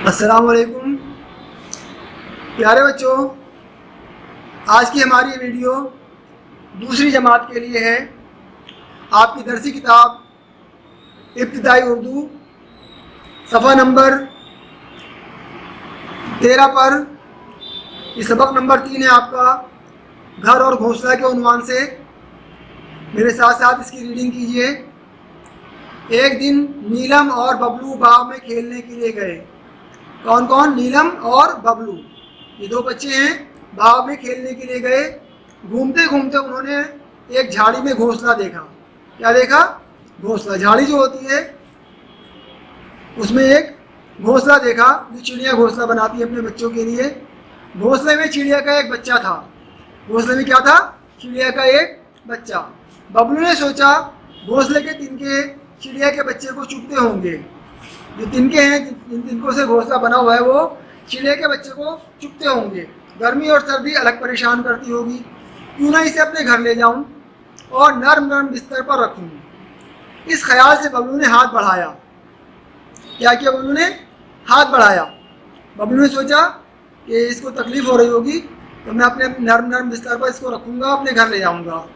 अस्सलाम वालेकुम प्यारे बच्चों, आज की हमारी वीडियो दूसरी जमात के लिए है। आपकी दरसी किताब इब्तिदाई उर्दू सफ़ा नंबर 13 पर ये सबक नंबर 3 है आपका, घर और घोंसला के उन्वान से। मेरे साथ साथ इसकी रीडिंग कीजिए। एक दिन नीलम और बबलू बाग में खेलने के लिए गए। कौन कौन? नीलम और बबलू, ये दो बच्चे हैं। बाग में खेलने के लिए गए। घूमते घूमते उन्होंने एक झाड़ी में घोंसला देखा। क्या देखा? घोंसला। झाड़ी जो होती है उसमें एक घोंसला देखा, जो चिड़िया घोंसला बनाती है अपने बच्चों के लिए। घोंसले में चिड़िया का एक बच्चा था। घोंसले में क्या था? चिड़िया का एक बच्चा। बबलू ने सोचा घोंसले के तिनके चिड़िया के बच्चे को चुभते होंगे। जो तिनके हैं, जिन तिनकों से घोंसला बना हुआ है, वो चिड़िया के बच्चे को चुभते होंगे। गर्मी और सर्दी अलग परेशान करती होगी। क्यों ना इसे अपने घर ले जाऊं और नर्म नर्म बिस्तर पर रखूं। इस ख्याल से बबलू ने हाथ बढ़ाया। क्या किया बबलू ने? हाथ बढ़ाया। बबलू ने सोचा कि इसको तकलीफ हो रही होगी, तो मैं अपने नर्म नर्म बिस्तर पर इसको रखूंगा, अपने घर ले जाऊंगा।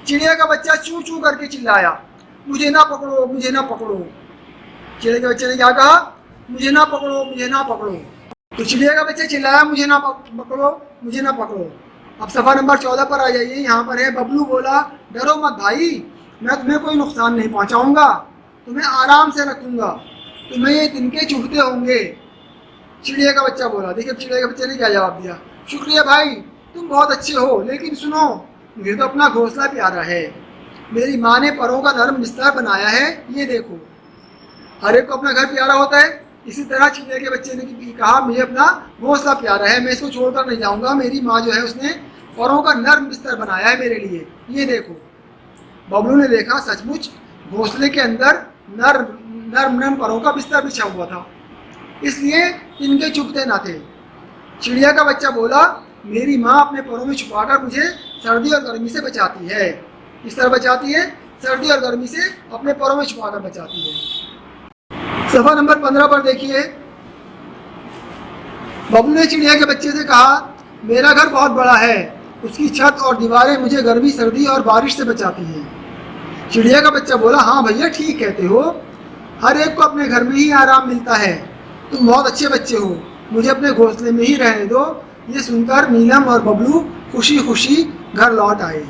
चिड़िया का बच्चा चू चू करके चिल्लाया, मुझे ना पकड़ो, मुझे ना पकड़ो। चिड़िया के बच्चे ने क्या कहा? मुझे ना पकड़ो, मुझे ना पकड़ो। तो चिड़िया का बच्चा चिल्लाया, मुझे ना पकड़ो, मुझे ना पकड़ो। अब सफ़ा नंबर 14 पर आ जाइए। यहाँ पर है, बबलू बोला, डरो मत भाई, मैं तुम्हें कोई नुकसान नहीं पहुँचाऊँगा, तुम्हें आराम से रखूँगा, तुम्हें ये तिनके चुभते होंगे। चिड़िया का बच्चा बोला। देखिए चिड़िया के बच्चे ने क्या जवाब दिया? शुक्रिया भाई, तुम बहुत अच्छे हो, लेकिन सुनो, मुझे तो अपना घोंसला प्यारा है। मेरी माँ ने परों का नरम बिस्तर बनाया है, ये देखो। हर एक को अपना घर प्यारा होता है। इसी तरह चिड़िया के बच्चे ने भी कहा, मुझे अपना घोंसला प्यारा है, मैं इसको छोड़कर नहीं जाऊंगा। मेरी माँ जो है उसने परों का नरम बिस्तर बनाया है मेरे लिए, ये देखो। बबलू ने देखा, सचमुच घोंसले के अंदर नर्म नर्म परों का बिस्तर बिछा हुआ था, इसलिए इनके चुभते ना थे। चिड़िया का बच्चा बोला, मेरी माँ अपने परों में छुपाकर मुझे सर्दी और गर्मी से बचाती है। किस तरह बचाती है? सर्दी और गर्मी से अपने परों में छुपाकर बचाती है। सफ़ा नंबर 15 पर देखिए। बबलू ने चिड़िया के बच्चे से कहा, मेरा घर बहुत बड़ा है, उसकी छत और दीवारें मुझे गर्मी, सर्दी और बारिश से बचाती हैं। चिड़िया का बच्चा बोला, हाँ भैया ठीक कहते हो, हर एक को अपने घर में ही आराम मिलता है। तुम बहुत अच्छे बच्चे हो, मुझे अपने घोंसले में ही रहने दो। ये सुनकर नीलम और बबलू खुशी खुशी घर लौट आए।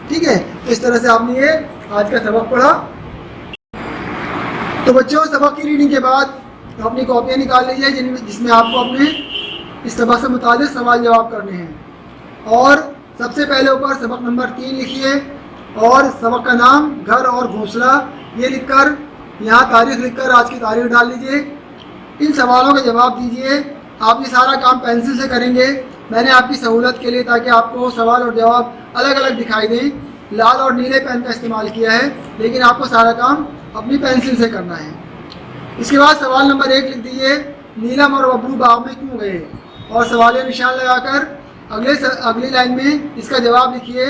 ठीक है, इस तरह से आपने ये आज का सबक पढ़ा। तो बच्चों, सबक की रीडिंग के बाद अपनी कॉपियाँ निकाल लीजिए, जिसमें आपको अपने इस सबक से मुताबिक सवाल जवाब करने हैं। और सबसे पहले ऊपर सबक नंबर 3 लिखिए और सबक का नाम घर और घोंसला ये लिखकर, यहाँ तारीख लिखकर आज की तारीख डाल लीजिए। इन सवालों के जवाब दीजिए। आप ये सारा काम पेंसिल से करेंगे। मैंने आपकी सहूलत के लिए, ताकि आपको सवाल और जवाब अलग अलग दिखाई दें, लाल और नीले पेन का इस्तेमाल किया है, लेकिन आपको सारा काम अपनी पेंसिल से करना है। इसके बाद सवाल नंबर 1 लिख दीजिए, नीलम और बबलू बाग में क्यों गए? और सवाल निशान लगाकर अगली लाइन में इसका जवाब लिखिए।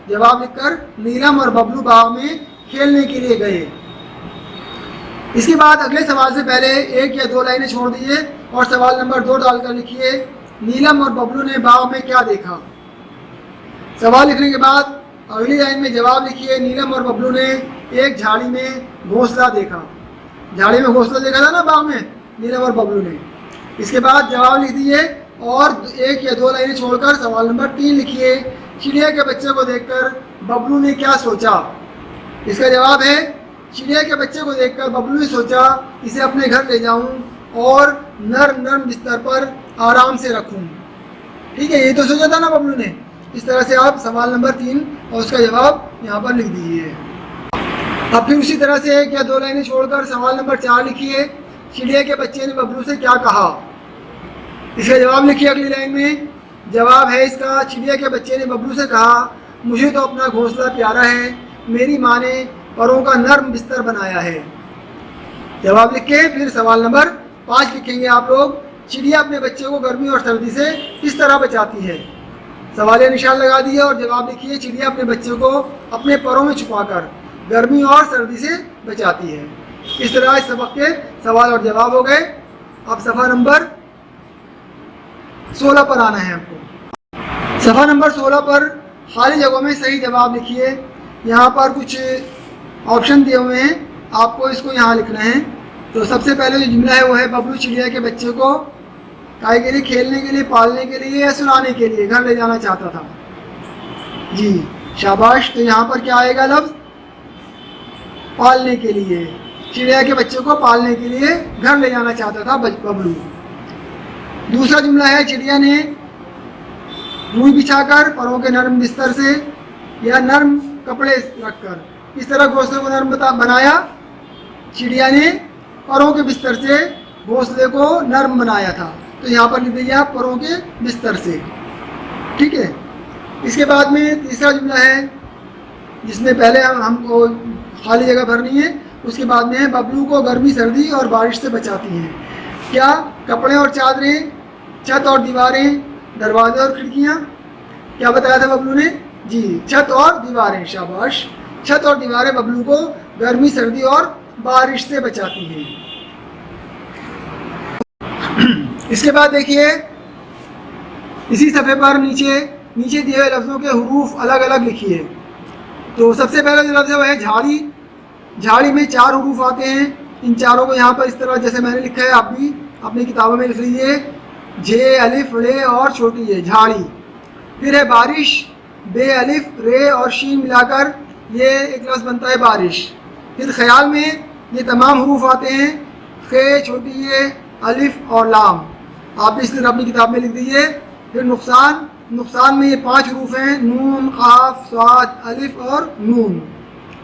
जवाब लिखकर नीलम और बबलू बाग में खेलने के लिए गए। इसके बाद अगले सवाल से पहले 1 या 2 लाइनें छोड़ दीजिए और सवाल नंबर 2 डालकर लिखिए, नीलम और बबलू ने बाग में क्या देखा? सवाल लिखने के बाद अगली लाइन में जवाब लिखिए, नीलम और बबलू ने एक झाड़ी में घोंसला देखा। झाड़ी में घोंसला देखा था ना बाग में, नीलम और बबलू ने। इसके बाद जवाब लिख दीजिए और 1 या 2 लाइनें छोड़कर सवाल नंबर 3 लिखिए, चिड़िया के बच्चे को देखकर बबलू ने क्या सोचा? इसका जवाब है, चिड़िया के बच्चे को देखकर बबलू ने सोचा, इसे अपने घर ले जाऊं और नर्म नर्म बिस्तर पर आराम से रखूं। ठीक है, ये तो सोचा था ना बबलू ने। इस तरह से आप सवाल नंबर 3 और उसका जवाब यहाँ पर लिख दीजिए। अब फिर उसी तरह से 1 या 2 लाइनें छोड़कर सवाल नंबर 4 लिखिए, चिड़िया के बच्चे ने बबलू से क्या कहा? इसका जवाब लिखिए अगली लाइन में। जवाब है इसका, चिड़िया के बच्चे ने बबलू से कहा, मुझे तो अपना घोंसला प्यारा है, मेरी माँ ने परों का नर्म बिस्तर बनाया है। जवाब लिख के फिर सवाल नंबर 5 लिखेंगे आप लोग, चिड़िया अपने बच्चे को गर्मी और सर्दी से इस तरह बचाती है। सवाल निशान लगा दिए और जवाब लिखिए, चिड़िया अपने बच्चे को अपने परों में छुपाकर गर्मी और सर्दी से बचाती है। इस तरह इस सबक के सवाल और जवाब हो गए। अब सफ़ा नंबर 16 पर आना है आपको। सफ़ा नंबर 16 पर खाली जगहों में सही जवाब लिखिए। यहाँ पर कुछ ऑप्शन दिए हुए हैं, आपको इसको यहाँ लिखना है। तो सबसे पहले जो जुमला है वो है, बबलू चिड़िया के बच्चे को काय के लिए, खेलने के लिए, पालने के लिए या सुलाने के लिए घर ले जाना चाहता था। जी शाबाश। तो यहाँ पर क्या आएगा लफ्ज़? पालने के लिए। चिड़िया के बच्चे को पालने के लिए घर ले जाना चाहता था बबलू। दूसरा जुमला है, चिड़िया ने रूई बिछाकर परों के नरम बिस्तर से या नरम कपड़े रखकर इस तरह घोंसले को नरम बनाया। चिड़िया ने परों के बिस्तर से घोंसले को नरम बनाया था। तो यहाँ पर लिख दीजिए आप परों के बिस्तर से। ठीक है। इसके बाद में तीसरा जुमला है, जिसमें पहले हमको खाली जगह भरनी है, उसके बाद में है, बबलू को गर्मी, सर्दी और बारिश से बचाती हैं। क्या? कपड़े और चादरें, छत और दीवारें, दरवाजे और खिड़कियाँ। क्या बताया था बबलू ने? जी छत और दीवारें। शाबाश। छत और दीवारें बबलू को गर्मी, सर्दी और बारिश से बचाती हैं। इसके बाद देखिए इसी सफ़े पर नीचे दिए हुए लफ्ज़ों के हुरूफ अलग अलग लिखिए। तो सबसे पहला जो लफ्ज़ है वह है झाड़ी। झाड़ी में 4 हुरूफ आते हैं। इन चारों को यहाँ पर इस तरह जैसे मैंने लिखा है आप भी अपनी किताबों में लिख लीजिए, जे, अलिफ, रे और छोटी ये झाड़ी। फिर है बारिश, बे, अलिफ, रे और शीन मिलाकर ये एक लफ्ज़ बनता है बारिश। फिर ख्याल में ये तमाम हुरूफ आते हैं, खे, छोटी ये, अलिफ और लाम। आप इस तरह अपनी किताब में लिख दीजिए। फिर नुकसान में ये 5 हुरूफ हैं, नून, काफ, स्वाद, अलिफ और नून।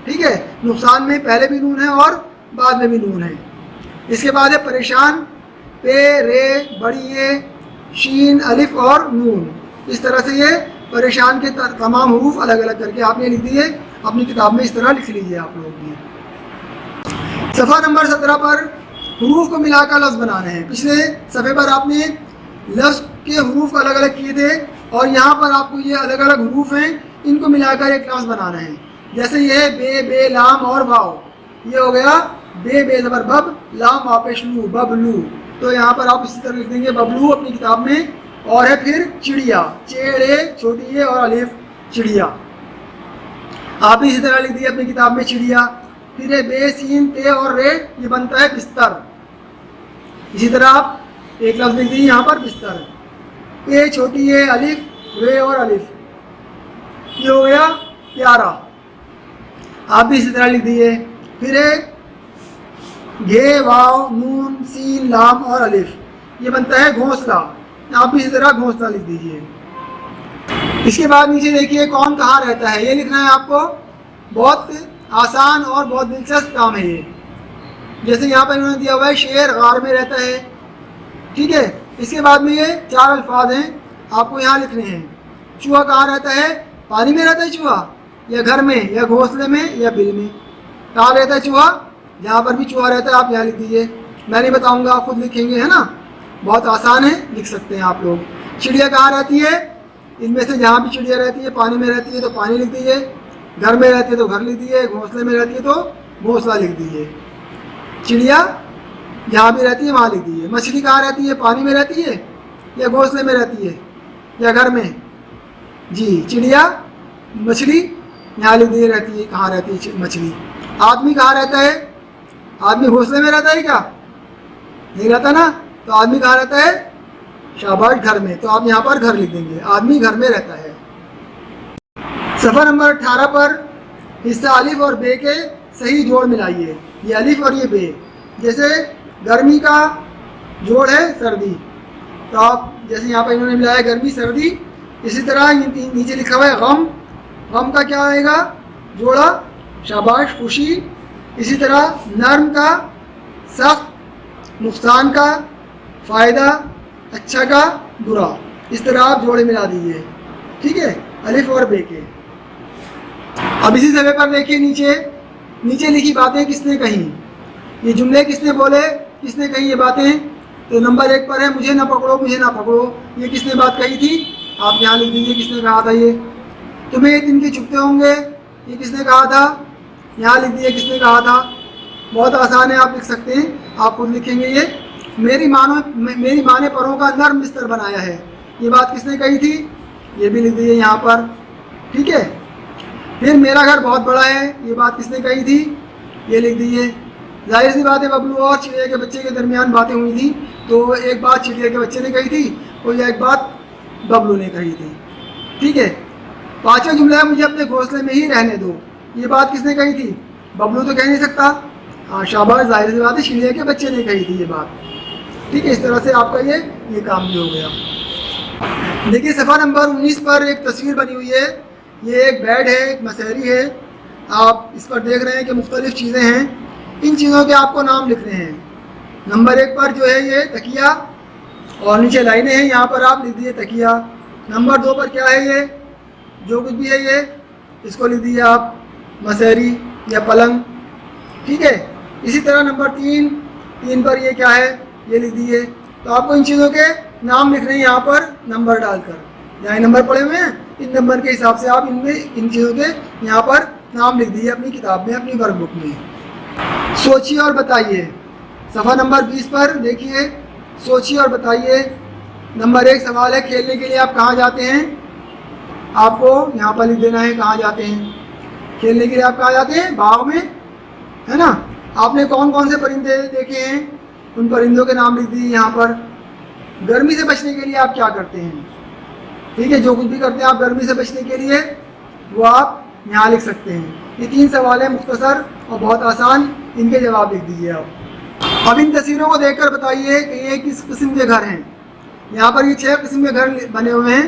ठीक है। नुकसान में पहले भी नून है और बाद में भी नून है। इसके बाद है परेशान, पे, रे, बड़ी ये, शीन, अलिफ और नून। इस तरह से ये परेशान के तमाम हुरूफ अलग अलग करके आपने लिख दिए। अपनी किताब में इस तरह लिख लीजिए आप लोग भी। सफ़ा नंबर 17 पर हुरूफ को मिलाकर लफ्ज़ बनाने हैं। पिछले सफ़े पर आपने लफ्ज़ के हुरूफ अलग अलग किए थे और यहाँ पर आपको ये अलग अलग हुरूफ हैं, इनको मिलाकर एक लफ्ज़ बनाना है। जैसे ये है बे, बे, लाम और वाव। ये हो गया बे, बे ज़बर बब, लाम वापेश लू, बबलू। तो यहाँ पर आप इसी तरह लिख देंगे बबलू अपनी किताब में। और है फिर चिड़िया, चेड़े, छोटी ये और अलिफ, चिड़िया। आप इसी तरह लिख दिए अपनी किताब में चिड़िया। फिर है बे, सीन, ते और रे, ये बनता है बिस्तर। इसी तरह आप एक लफ्ज़ लिख दीजिए यहाँ पर बिस्तर। पे, छोटी ये, अलिफ, रे और अलिफ, ये हो गया प्यारा। आप भी इसी तरह लिख दीजिए। फिर है घे, वाव, नून, सीन, लाम और अलिफ, ये बनता है घोंसला। आप भी इसी तरह घोंसला लिख दीजिए। इसके बाद नीचे देखिए कौन कहाँ रहता है, ये लिखना है आपको। बहुत आसान और बहुत दिलचस्प काम है ये। जैसे यहाँ पर इन्होंने दिया हुआ है शेर गार में रहता है। ठीक है। इसके बाद में ये 4 अल्फाज हैं, आपको यहाँ लिखने हैं। चूहा कहाँ रहता है? पानी में रहता है चूहा, या घर में, या घोंसले में, या बिल में। कहाँ रहता है चूहा? जहाँ पर भी चूहा रहता है आप यहाँ लिख दीजिए। मैं नहीं बताऊँगा, आप खुद लिखेंगे, है ना। बहुत आसान है, लिख सकते हैं आप लोग। चिड़िया कहाँ रहती है? इनमें से जहाँ भी चिड़िया रहती है, पानी में रहती है तो पानी लिख दीजिए, घर में रहती है तो घर लिख दीजिए, घोंसले में रहती है तो घोंसला लिख दीजिए। चिड़िया जहाँ भी रहती है वहाँ लिख दीजिए। मछली कहाँ रहती है? पानी में रहती है या घोंसले में रहती है या घर में? जी चिड़िया, मछली यहाँ लिख दीजिए रहती है, कहाँ रहती है मछली। आदमी कहाँ रहता है? आदमी घोंसले में रहता है क्या? नहीं रहता ना। तो आदमी कहाँ रहता है? शाबाश, घर में। तो आप यहाँ पर घर लिख देंगे, आदमी घर में रहता है। सफ़ा नंबर 18 पर हिस्सा अलिफ और बे के सही जोड़ मिलाइए। ये अलिफ और ये बे। जैसे गर्मी का जोड़ है सर्दी, तो आप जैसे यहाँ पर इन्होंने मिलाया गर्मी, सर्दी। इसी तरह नीचे लिखा हुआ है गम। गम का क्या आएगा? जोड़ा, शाबाश, खुशी। इसी तरह नर्म का सख्त, नुकसान का फ़ायदा, अच्छा का बुरा। इस तरह आप जोड़े मिला दीजिए। ठीक है, अलिफ और बे के। अब इसी सफ़े पर देखिए नीचे लिखी बातें किसने कही, ये जुमले किसने बोले, किसने कही ये बातें। तो नंबर 1 पर है मुझे ना पकड़ो, मुझे ना पकड़ो। ये किसने बात कही थी? आप यहाँ लिख दीजिए किसने कहा था ये। तुम्हें एक दिन के चुपते होंगे, ये किसने कहा था? यहाँ लिख दीजिए किसने कहा था। बहुत आसान है, आप लिख सकते हैं, आप खुद लिखेंगे ये। मेरी माँ ने परों का नर्म बिस्तर बनाया है, ये बात किसने कही थी? ये भी लिख दीजिए यहाँ पर, ठीक है। फिर मेरा घर बहुत बड़ा है, ये बात किसने कही थी? ये लिख दीजिए। जाहिर सी बात है बबलू और चिड़िया के बच्चे के दरमियान बातें हुई थी, तो एक बात चिड़िया के बच्चे ने कही थी और एक बात बबलू ने कही थी, ठीक है। पांचवा जुमला है मुझे अपने घोंसले में ही रहने दो, ये बात किसने कही थी? बबलू तो कह नहीं सकता, हाँ शाबाश, जाहिर सी बात है चिड़िया के बच्चे ने कही थी ये बात, ठीक है। इस तरह से आपका ये काम भी हो गया। देखिए सफ़ा नंबर 19 पर एक तस्वीर बनी हुई है, ये एक बेड है, एक मसहरी है। आप इस पर देख रहे हैं कि मुख्तलिफ़ चीज़ें हैं, इन चीज़ों के आपको नाम लिखने हैं। नंबर 1 पर जो है ये तकिया और नीचे लाइनें हैं, यहाँ पर आप लिख दीजिए तकिया। नंबर 2 पर क्या है? ये जो कुछ भी है ये, इसको लिख दीजिए आप मसहरी या पलंग, ठीक है। इसी तरह नंबर 3 पर ये क्या है? ये लिख दीजिए। तो आपको इन चीज़ों के नाम लिख रहे हैं यहाँ पर नंबर डालकर, यहाँ नंबर पड़े हुए हैं, इन नंबर के हिसाब से आप इन चीज़ों के यहाँ पर नाम लिख दीजिए अपनी किताब में, अपनी वर्कबुक में। सोचिए और बताइए, सफ़ा नंबर 20 पर देखिए, सोचिए और बताइए। नंबर 1 सवाल है, खेलने के लिए आप कहाँ जाते हैं? आपको यहाँ पर लिख देना है कहाँ जाते हैं। खेलने के लिए आप कहाँ जाते हैं? बाग में, है ना। आपने कौन कौन से परिंदे देखे हैं? उन परिंदों के नाम लिख दीजिए यहाँ पर। गर्मी से बचने के लिए आप क्या करते हैं? ठीक है, जो कुछ भी करते हैं आप गर्मी से बचने के लिए, वो आप यहाँ लिख सकते हैं। ये 3 सवाल हैं मुख्तसर और बहुत आसान, इनके जवाब लिख दीजिए आप। अब इन तस्वीरों को देखकर बताइए कि ये किस किस्म के घर हैं। यहाँ पर ये 6 किस्म के घर बने हुए हैं,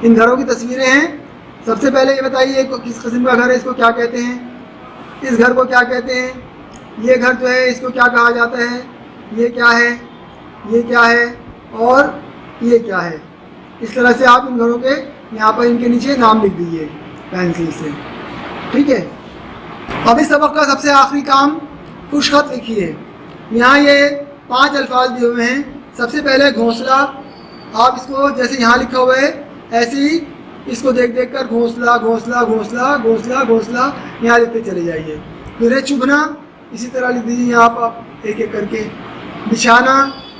इन घरों की तस्वीरें हैं। सबसे पहले ये बताइए किस किस्म का घर है, इसको क्या कहते हैं? इस घर को क्या कहते हैं? ये घर जो है इसको क्या कहा जाता है? ये क्या है? ये क्या है? और ये क्या है? इस तरह से आप इन घरों के यहाँ पर इनके नीचे नाम लिख दीजिए पेंसिल से, ठीक है। अब इस सबक का सबसे आखिरी काम, खुशखत लिखिए। यहाँ ये 5 अल्फाज दिए हुए हैं। सबसे पहले घोंसला, आप इसको जैसे यहाँ लिखा हुआ है ऐसे ही इसको देख देख कर घोंसला घोंसला घोंसला घोंसला घोंसला यहाँ लिखते चले जाइए। फिर है चुभना, इसी तरह लिख दीजिए यहाँ पर एक एक करके। बिछाना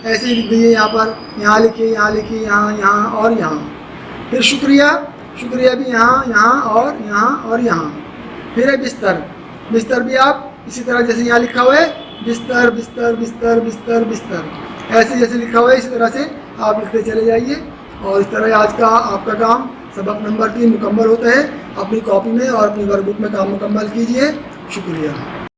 ऐसे ही लिख दीजिए यहाँ पर, यहाँ लिखिए, यहाँ लिखिए, यहाँ, यहाँ और यहाँ। फिर शुक्रिया, शुक्रिया भी यहाँ, यहाँ और यहाँ और यहाँ। फिर है बिस्तर, बिस्तर भी आप इसी तरह जैसे यहाँ लिखा हुआ है बिस्तर बिस्तर बिस्तर बिस्तर बिस्तर, ऐसे जैसे लिखा हुआ है इसी तरह से आप लिखते चले जाइए। और इस तरह आज का आपका काम सबक नंबर 3 मुकम्मल होता है। अपनी कॉपी में और अपनी वर्कबुक में काम मुकम्मल कीजिए। शुक्रिया।